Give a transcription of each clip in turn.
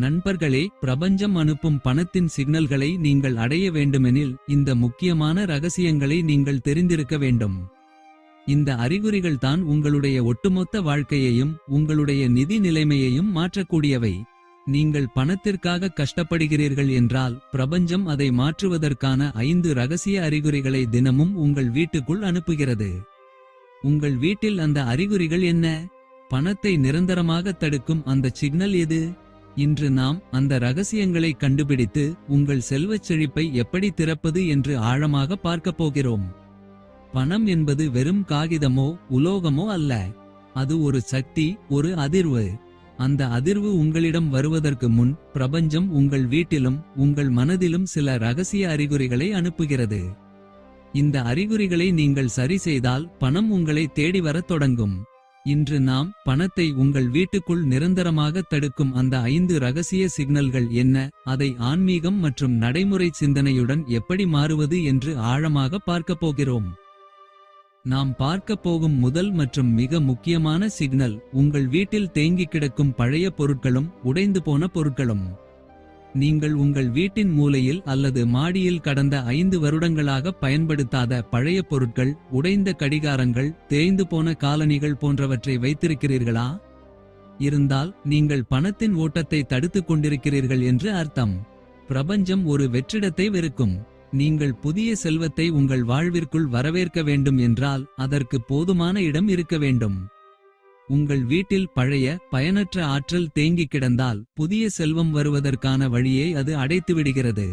நண்பர்களே, பிரபஞ்சம் அனுப்பும் பணத்தின் சிக்னல்களை நீங்கள் அடைய வேண்டுமெனில் இந்த முக்கியமான ரகசியங்களை நீங்கள் தெரிந்திருக்க வேண்டும். இந்த அறிகுறிகள் தான் உங்களுடைய ஒட்டுமொத்த வாழ்க்கையையும் உங்களுடைய நிதி நிலைமையையும் மாற்றக்கூடியவை. நீங்கள் பணத்திற்காக கஷ்டப்படுகிறீர்கள் என்றால் பிரபஞ்சம் அதை மாற்றுவதற்கான 5 ரகசிய அறிகுறிகளை தினமும் உங்கள் வீட்டுக்குள் அனுப்புகிறது. உங்கள் வீட்டில் அந்த அறிகுறிகள் என்ன? பணத்தை நிரந்தரமாக தடுக்கும் அந்த சிக்னல் எது? இன்று நாம் அந்த ரகசியங்களை கண்டுபிடித்து உங்கள் செல்வச் செழிப்பை எப்படி திறப்பது என்று ஆழமாக பார்க்கப் போகிறோம். பணம் என்பது வெறும் காகிதமோ உலோகமோ அல்ல. அது ஒரு சக்தி, ஒரு அதிர்வு. அந்த அதிர்வு உங்களிடம் வருவதற்கு முன் பிரபஞ்சம் உங்கள் வீட்டிலும் உங்கள் மனதிலும் சில ரகசிய அறிகுறிகளை அனுப்புகிறது. இந்த அறிகுறிகளை நீங்கள் சரி செய்தால் பணம் உங்களை தேடி வரத் தொடங்கும். இன்று நாம் பணத்தை உங்கள் வீட்டுக்குள் நிரந்தரமாக தடுக்கும் அந்த 5 ரகசிய சிக்னல்கள் என்ன, அதை ஆன்மீகம் மற்றும் நடைமுறை சிந்தனையுடன் எப்படி மாறுவது என்று ஆழமாக பார்க்கப் போகிறோம். நாம் பார்க்கப் போகும் முதல் மற்றும் மிக முக்கியமான சிக்னல் உங்கள் வீட்டில் தேங்கிக் கிடக்கும் பழைய பொருட்களும் உடைந்து போன பொருட்களும். நீங்கள் உங்கள் வீட்டின் மூலையில் அல்லது மாடியில் கடந்த 5 வருடங்களாக பயன்படுத்தாத பழைய பொருட்கள், உடைந்த கடிகாரங்கள், தேய்ந்து போன காலணிகள் போன்றவற்றை வைத்திருக்கிறீர்களா? இருந்தால் நீங்கள் பணத்தின் ஓட்டத்தை தடுத்துக் கொண்டிருக்கிறீர்கள் என்று அர்த்தம். பிரபஞ்சம் ஒரு வெற்றிடத்தை வெறுக்கும். நீங்கள் புதிய செல்வத்தை உங்கள் வாழ்விற்குள் வரவேற்க வேண்டும் என்றால் அதற்கு போதுமான இடம் இருக்க வேண்டும். உங்கள் வீட்டில் பழைய பயனற்ற ஆற்றல் தேங்கிக் கிடந்தால் புதிய செல்வம் வருவதற்கான வழியை அது அடைத்துவிடுகிறது.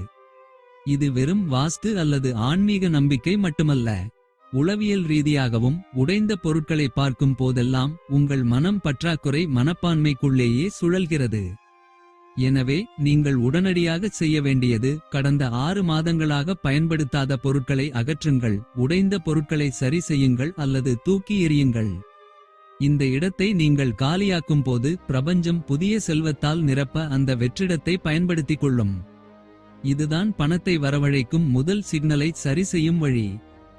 இது வெறும் வாஸ்து அல்லது ஆன்மீக நம்பிக்கை மட்டுமல்ல. உளவியல் ரீதியாகவும் உடைந்த பொருட்களை பார்க்கும் போதெல்லாம் உங்கள் மனம் பற்றாக்குறை மனப்பான்மைக்குள்ளேயே சுழல்கிறது. எனவே நீங்கள் உடனடியாக செய்ய வேண்டியது கடந்த 6 மாதங்களாக பயன்படுத்தாத பொருட்களை அகற்றுங்கள், உடைந்த பொருட்களை சரி செய்யுங்கள் அல்லது தூக்கி எறியுங்கள். இந்த இடத்தை நீங்கள் காலியாக்கும் போது பிரபஞ்சம் புதிய செல்வத்தால் நிரப்ப அந்த வெற்றிடத்தை பயன்படுத்திக் கொள்ளும். இதுதான் பணத்தை வரவழைக்கும் முதல் சிக்னலை சரி செய்யும் வழி.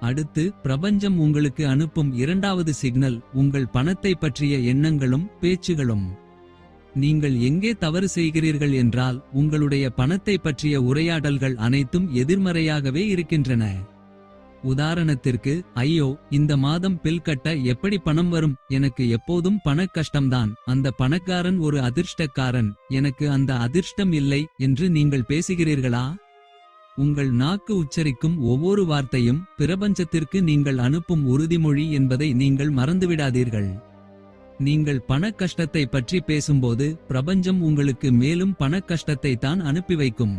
அடுத்து பிரபஞ்சம் உங்களுக்கு அனுப்பும் 2வது சிக்னல் உங்கள் பணத்தை பற்றிய எண்ணங்களும் பேச்சுகளும். நீங்கள் எங்கே தவறு செய்கிறீர்கள் என்றால் உங்களுடைய பணத்தை பற்றிய உரையாடல்கள் அனைத்தும் எதிர்மறையாகவே இருக்கின்றன. உதாரணத்திற்கு, ஐயோ, இந்த மாதம் பில் கட்ட எப்படி பணம் வரும், எனக்கு எப்போதும் பண கஷ்டம்தான், அந்த பணக்காரன் ஒரு அதிர்ஷ்டக்காரன், எனக்கு அந்த அதிர்ஷ்டம் இல்லை என்று நீங்கள் பேசுகிறீர்களா? உங்கள் நாக்கு உச்சரிக்கும் ஒவ்வொரு வார்த்தையும் பிரபஞ்சத்திற்கு நீங்கள் அனுப்பும் உறுதிமொழி என்பதை நீங்கள் மறந்துவிடாதீர்கள். நீங்கள் பண கஷ்டத்தை பற்றி பேசும்போது பிரபஞ்சம் உங்களுக்கு மேலும் பண கஷ்டத்தை தான் அனுப்பி வைக்கும்.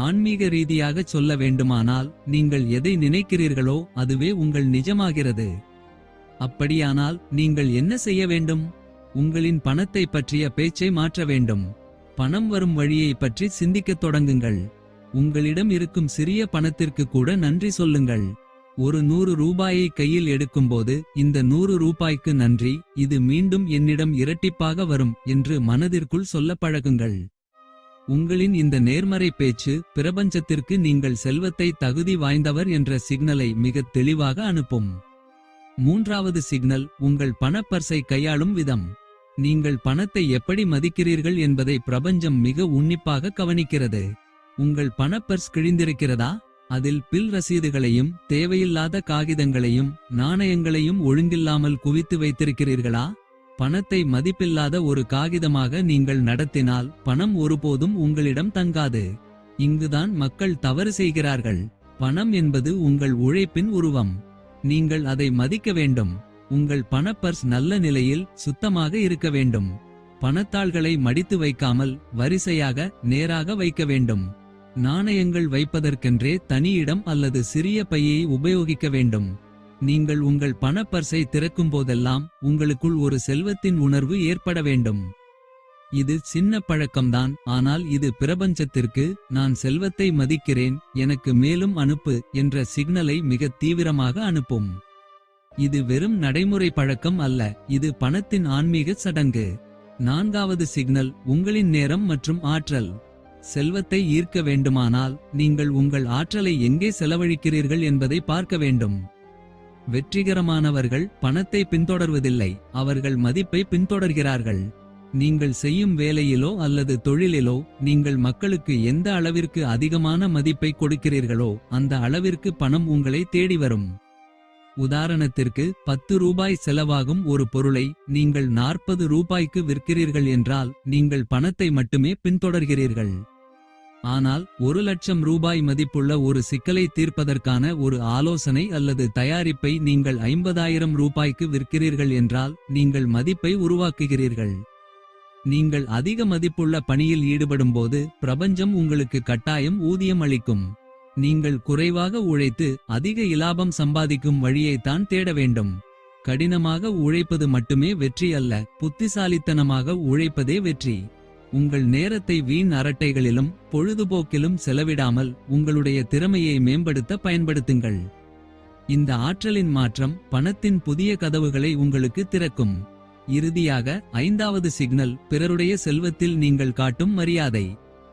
ஆன்மீக ரீதியாக சொல்ல வேண்டுமானால் நீங்கள் எதை நினைக்கிறீர்களோ அதுவே உங்கள் நிஜமாகிறது. அப்படியானால் நீங்கள் என்ன செய்ய வேண்டும்? உங்களின் பணத்தை பற்றிய பேச்சை மாற்ற வேண்டும். பணம் வரும் வழியை பற்றி சிந்திக்கத் தொடங்குங்கள். உங்களிடம் இருக்கும் சிறிய பணத்திற்கு கூட நன்றி சொல்லுங்கள். ஒரு 100 ரூபாயை கையில் எடுக்கும்போது இந்த 100 ரூபாய்க்கு நன்றி, இது மீண்டும் என்னிடம் இரட்டிப்பாக வரும் என்று மனதிற்குள் சொல்ல பழகுங்கள். உங்களின் இந்த நேர்மறை பேச்சு பிரபஞ்சத்திற்கு நீங்கள் செல்வத்தை தகுதி வாய்ந்தவர் என்ற சிக்னலை மிகத் தெளிவாக அனுப்பும். 3வது சிக்னல் உங்கள் பணப்பர்ஸை கையாளும் விதம். நீங்கள் பணத்தை எப்படி மதிக்கிறீர்கள் என்பதை பிரபஞ்சம் மிக உன்னிப்பாக கவனிக்கிறது. உங்கள் பணப்பர்ஸ் கிழிந்திருக்கிறதா? அதில் பில் ரசீதுகளையும் தேவையில்லாத காகிதங்களையும் நாணயங்களையும் ஒழுங்கில்லாமல் குவித்து வைத்திருக்கிறீர்களா? பணத்தை மதிப்பில்லாத ஒரு காகிதமாக நீங்கள் நடத்தினால் பணம் ஒருபோதும் உங்களிடம் தங்காது. இங்குதான் மக்கள் தவறு செய்கிறார்கள். பணம் என்பது உங்கள் உழைப்பின் உருவம். நீங்கள் அதை மதிக்க வேண்டும். உங்கள் பணப்பர்ஸ் நல்ல நிலையில் சுத்தமாக இருக்க வேண்டும். பணத்தாள்களை மடித்து வைக்காமல் வரிசையாக நேராக வைக்க வேண்டும். நாணயங்கள் வைப்பதற்கென்றே தனி இடம் அல்லது சிறிய பையை உபயோகிக்க வேண்டும். நீங்கள் உங்கள் பணப்பர்ஸை திறக்கும் போதெல்லாம் உங்களுக்குள் ஒரு செல்வத்தின் உணர்வு ஏற்பட வேண்டும். இது சின்ன பழக்கம்தான், ஆனால் இது பிரபஞ்சத்திற்கு நான் செல்வத்தை மதிக்கிறேன், எனக்கு மேலும் அனுப்பு என்ற சிக்னலை மிக தீவிரமாக அனுப்பும். இது வெறும் நடைமுறை பழக்கம் அல்ல, இது பணத்தின் ஆன்மீக சடங்கு. 4வது சிக்னல் உங்களின் நேரம் மற்றும் ஆற்றல். செல்வத்தை ஈர்க்க வேண்டுமானால் நீங்கள் உங்கள் ஆற்றலை எங்கே செலவழிக்கிறீர்கள் என்பதை பார்க்க வேண்டும். வெற்றிகரமானவர்கள் பணத்தை பின்தொடர்வதில்லை, அவர்கள் மதிப்பை பின்தொடர்கிறார்கள். நீங்கள் செய்யும் வேலையிலோ அல்லது தொழிலிலோ நீங்கள் மக்களுக்கு எந்த அளவிற்கு அதிகமான மதிப்பை கொடுக்கிறீர்களோ அந்த அளவிற்கு பணம் உங்களை தேடி வரும். உதாரணத்திற்கு 10 ரூபாய் செலவாகும் ஒரு பொருளை நீங்கள் 40 ரூபாய்க்கு விற்கிறீர்கள் என்றால் நீங்கள் பணத்தை மட்டுமே பின்தொடர்கிறீர்கள். ஆனால் 1,00,000 ரூபாய் மதிப்புள்ள ஒரு சிக்கலை தீர்ப்பதற்கான ஒரு ஆலோசனை அல்லது தயாரிப்பை நீங்கள் 50,000 ரூபாய்க்கு விற்கிறீர்கள் என்றால் நீங்கள் மதிப்பை உருவாக்குகிறீர்கள். நீங்கள் அதிக மதிப்புள்ள பணியில் ஈடுபடும்போது பிரபஞ்சம் உங்களுக்கு கட்டாயம் ஊதியம் அளிக்கும். நீங்கள் குறைவாக உழைத்து அதிக இலாபம் சம்பாதிக்கும் வழியைத்தான் தேட வேண்டும். கடினமாக உழைப்பது மட்டுமே வெற்றி அல்ல, புத்திசாலித்தனமாக உழைப்பதே வெற்றி. உங்கள் நேரத்தை வீண் அரட்டைகளிலும் பொழுதுபோக்கிலும் செலவிடாமல் உங்களுடைய திறமையை மேம்படுத்த பயன்படுத்துங்கள். இந்த ஆற்றலின் மாற்றம் பணத்தின் புதிய கதவுகளை உங்களுக்கு திறக்கும். இறுதியாக 5வது சிக்னல் பிறருடைய செல்வத்தில் நீங்கள் காட்டும் மரியாதை.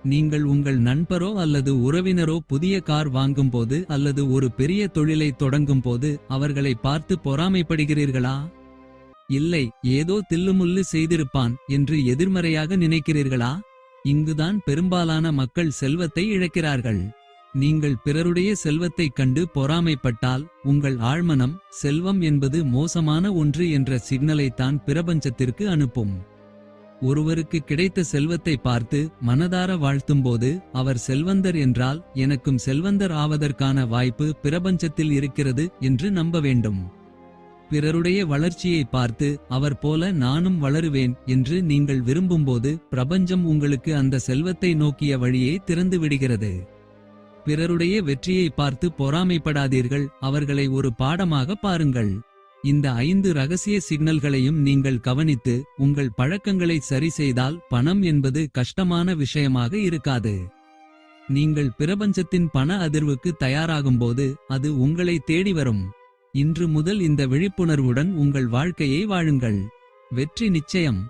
நீங்கள் உங்கள் நண்பரோ அல்லது உறவினரோ புதிய கார் வாங்கும்போது அல்லது ஒரு பெரிய தொழிலை தொடங்கும் போது அவர்களை பார்த்து பொறாமைப்படுகிறீர்களா? இல்லை, ஏதோ தில்லுமுல்லு செய்திருப்பான் என்று எதிர்மறையாக நினைக்கிறீர்களா? இங்குதான் பெரும்பாலான மக்கள் செல்வத்தை இழக்கிறார்கள். நீங்கள் பிறருடைய செல்வத்தைக் கண்டு பொறாமைப்பட்டால் உங்கள் ஆழ்மனம் செல்வம் என்பது மோசமான ஒன்று என்ற சிக்னலைத்தான் பிரபஞ்சத்திற்கு அனுப்பும். ஒருவருக்கு கிடைத்த செல்வத்தை பார்த்து மனதார வாழ்த்தும்போது அவர் செல்வந்தர் என்றால் எனக்கும் செல்வந்தர் ஆவதற்கான வாய்ப்பு பிரபஞ்சத்தில் இருக்கிறது என்று நம்ப வேண்டும். பிறருடைய வளர்ச்சியை பார்த்து அவர் போல நானும் வளருவேன் என்று நீங்கள் விரும்பும்போது பிரபஞ்சம் உங்களுக்கு அந்த செல்வத்தை நோக்கிய வழியை திறந்து விடுகிறது. பிறருடைய வெற்றியை பார்த்து பொறாமைப்படாதீர்கள், அவர்களை ஒரு பாடமாக பாருங்கள். இந்த 5 ரகசிய சிக்னல்களையும் நீங்கள் கவனித்து உங்கள் பழக்கங்களை சரி செய்தால் பணம் என்பது கஷ்டமான விஷயமாக இருக்காது. நீங்கள் பிரபஞ்சத்தின் பண அதிர்வுக்கு தயாராகும்போது அது உங்களை தேடி வரும். இன்று முதல் இந்த விழிப்புணர்வுடன் உங்கள் வாழ்க்கையை வாழுங்கள். வெற்றி நிச்சயம்.